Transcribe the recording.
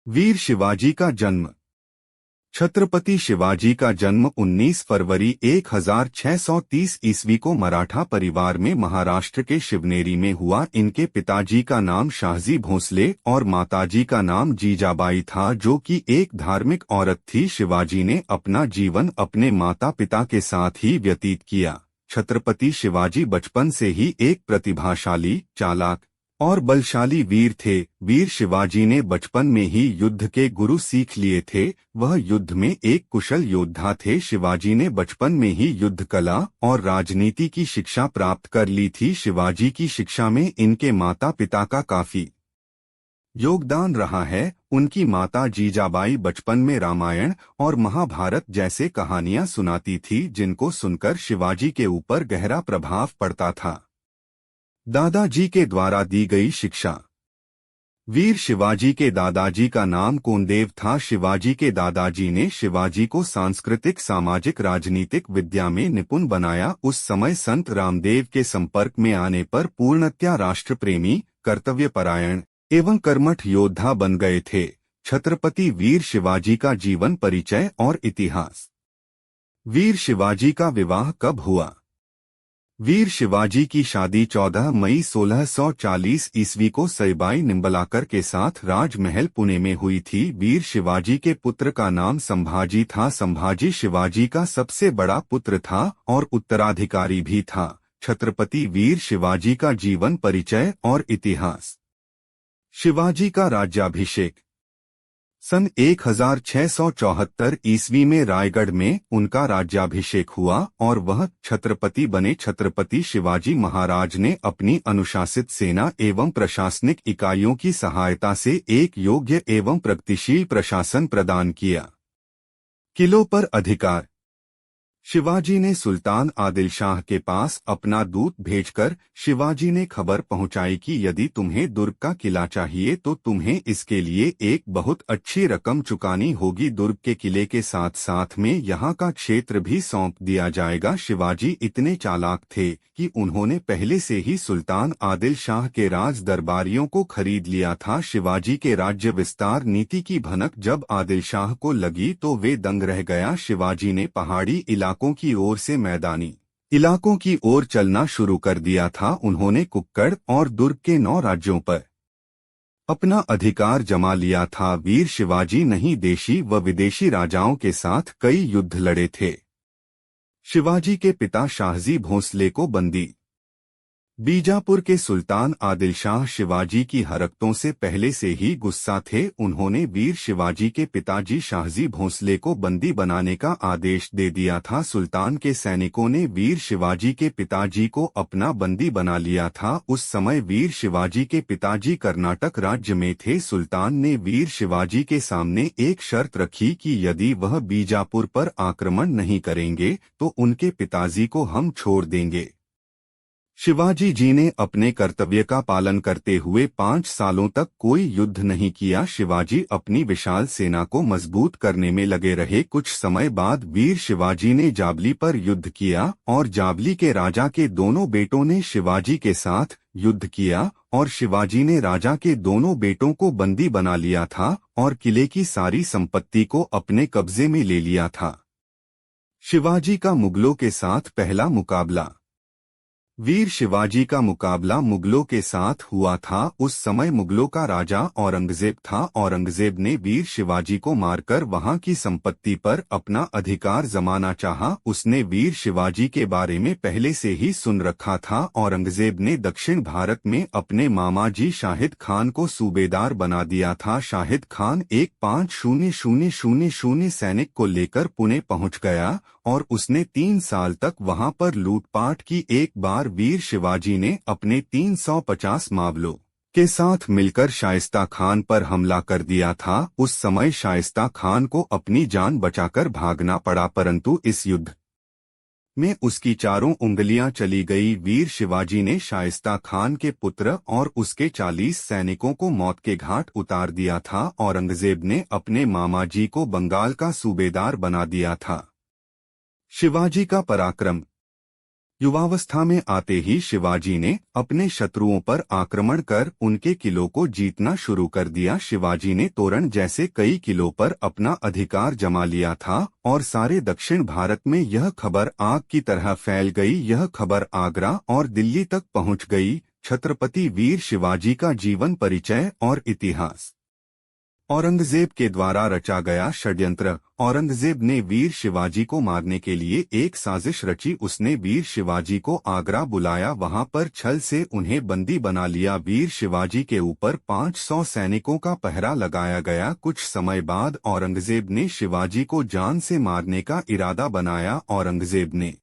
वीर शिवाजी का जन्म। छत्रपति शिवाजी का जन्म 19 फरवरी 1630 ईस्वी को मराठा परिवार में महाराष्ट्र के शिवनेरी में हुआ। इनके पिताजी का नाम शाहजी भोसले और माताजी का नाम जीजाबाई था, जो कि एक धार्मिक औरत थी। शिवाजी ने अपना जीवन अपने माता पिता के साथ ही व्यतीत किया। छत्रपति शिवाजी बचपन से ही एक प्रतिभाशाली, चालाक और बलशाली वीर थे। वीर शिवाजी ने बचपन में ही युद्ध के गुरु सीख लिए थे। वह युद्ध में एक कुशल योद्धा थे। शिवाजी ने बचपन में ही युद्ध कला और राजनीति की शिक्षा प्राप्त कर ली थी। शिवाजी की शिक्षा में इनके माता पिता का काफी योगदान रहा है। उनकी माता जीजाबाई बचपन में रामायण और महाभारत जैसे कहानियां सुनाती थी, जिनको सुनकर शिवाजी के ऊपर गहरा प्रभाव पड़ता था। दादाजी के द्वारा दी गई शिक्षा। वीर शिवाजी के दादाजी का नाम कोनदेव था। शिवाजी के दादाजी ने शिवाजी को सांस्कृतिक, सामाजिक, राजनीतिक विद्या में निपुण बनाया। उस समय संत रामदेव के संपर्क में आने पर पूर्णतया राष्ट्रप्रेमी, कर्तव्यपरायण एवं कर्मठ योद्धा बन गए थे। छत्रपति वीर शिवाजी का जीवन परिचय और इतिहास। वीर शिवाजी का विवाह कब हुआ? वीर शिवाजी की शादी 14 मई 1640 ईस्वी को सईबाई निम्बलाकर के साथ राजमहल पुणे में हुई थी। वीर शिवाजी के पुत्र का नाम संभाजी था। संभाजी शिवाजी का सबसे बड़ा पुत्र था और उत्तराधिकारी भी था। छत्रपति वीर शिवाजी का जीवन परिचय और इतिहास। शिवाजी का राज्याभिषेक। सन 1674 ईस्वी में रायगढ़ में उनका राज्याभिषेक हुआ और वह छत्रपति बने। छत्रपति शिवाजी महाराज ने अपनी अनुशासित सेना एवं प्रशासनिक इकाइयों की सहायता से एक योग्य एवं प्रगतिशील प्रशासन प्रदान किया। किलों पर अधिकार। शिवाजी ने सुल्तान आदिल शाह के पास अपना दूत भेजकर शिवाजी ने खबर पहुंचाई कि यदि तुम्हें दुर्ग का किला चाहिए तो तुम्हें इसके लिए एक बहुत अच्छी रकम चुकानी होगी। दुर्ग के किले के साथ साथ में यहाँ का क्षेत्र भी सौंप दिया जाएगा। शिवाजी इतने चालाक थे कि उन्होंने पहले से ही सुल्तान आदिल शाह के राज दरबारियों को खरीद लिया था। शिवाजी के राज्य विस्तार नीति की भनक जब आदिल शाह को लगी तो वे दंग रह गया। शिवाजी ने पहाड़ी इलाकों की ओर से मैदानी इलाकों की ओर चलना शुरू कर दिया था। उन्होंने कुक्कड़ और दुर्ग के 9 राज्यों पर अपना अधिकार जमा लिया था। वीर शिवाजी नहीं, देशी व विदेशी राजाओं के साथ कई युद्ध लड़े थे। शिवाजी के पिता शाहजी भोसले को बंदी। बीजापुर के सुल्तान आदिल शाह शिवाजी की हरकतों से पहले से ही गुस्सा थे। उन्होंने वीर शिवाजी के पिताजी शाहजी भोसले को बंदी बनाने का आदेश दे दिया था। सुल्तान के सैनिकों ने वीर शिवाजी के पिताजी को अपना बंदी बना लिया था। उस समय वीर शिवाजी के पिताजी कर्नाटक राज्य में थे। सुल्तान ने वीर शिवाजी के सामने एक शर्त रखी कि यदि वह बीजापुर पर आक्रमण नहीं करेंगे तो उनके पिताजी को हम छोड़ देंगे। शिवाजी जी ने अपने कर्तव्य का पालन करते हुए 5 सालों तक कोई युद्ध नहीं किया। शिवाजी अपनी विशाल सेना को मजबूत करने में लगे रहे। कुछ समय बाद वीर शिवाजी ने जाबली पर युद्ध किया और जाबली के राजा के दोनों बेटों ने शिवाजी के साथ युद्ध किया और शिवाजी ने राजा के दोनों बेटों को बंदी बना लिया था और किले की सारी संपत्ति को अपने कब्जे में ले लिया था। शिवाजी का मुगलों के साथ पहला मुकाबला। वीर शिवाजी का मुकाबला मुगलों के साथ हुआ था। उस समय मुगलों का राजा औरंगजेब था। औरंगजेब ने वीर शिवाजी को मारकर वहां की संपत्ति पर अपना अधिकार जमाना चाहा। उसने वीर शिवाजी के बारे में पहले से ही सुन रखा था। औरंगजेब ने दक्षिण भारत में अपने मामा जी शाहिद खान को सूबेदार बना दिया था। शाहिद खान एक 5000 सैनिक को लेकर पुणे पहुंच गया और उसने 3 साल तक वहां पर लूटपाट की। एक बार वीर शिवाजी ने अपने 350 मावलों के साथ मिलकर शाइस्ता खान पर हमला कर दिया था। उस समय शाइस्ता खान को अपनी जान बचाकर भागना पड़ा, परंतु इस युद्ध में उसकी 4 उंगलियां चली गई। वीर शिवाजी ने शाइस्ता खान के पुत्र और उसके 40 सैनिकों को मौत के घाट उतार दिया था। औरंगजेब ने अपने मामा जी को बंगाल का सूबेदार बना दिया था। शिवाजी का पराक्रम। युवावस्था में आते ही शिवाजी ने अपने शत्रुओं पर आक्रमण कर उनके किलों को जीतना शुरू कर दिया। शिवाजी ने तोरण जैसे कई किलों पर अपना अधिकार जमा लिया था और सारे दक्षिण भारत में यह खबर आग की तरह फैल गई। यह खबर आगरा और दिल्ली तक पहुंच गई। छत्रपति वीर शिवाजी का जीवन परिचय और इतिहास। औरंगजेब के द्वारा रचा गया षड्यंत्र। औरंगजेब ने वीर शिवाजी को मारने के लिए एक साजिश रची। उसने वीर शिवाजी को आगरा बुलाया, वहां पर छल से उन्हें बंदी बना लिया। वीर शिवाजी के ऊपर 500 सैनिकों का पहरा लगाया गया। कुछ समय बाद औरंगजेब ने शिवाजी को जान से मारने का इरादा बनाया। औरंगजेब ने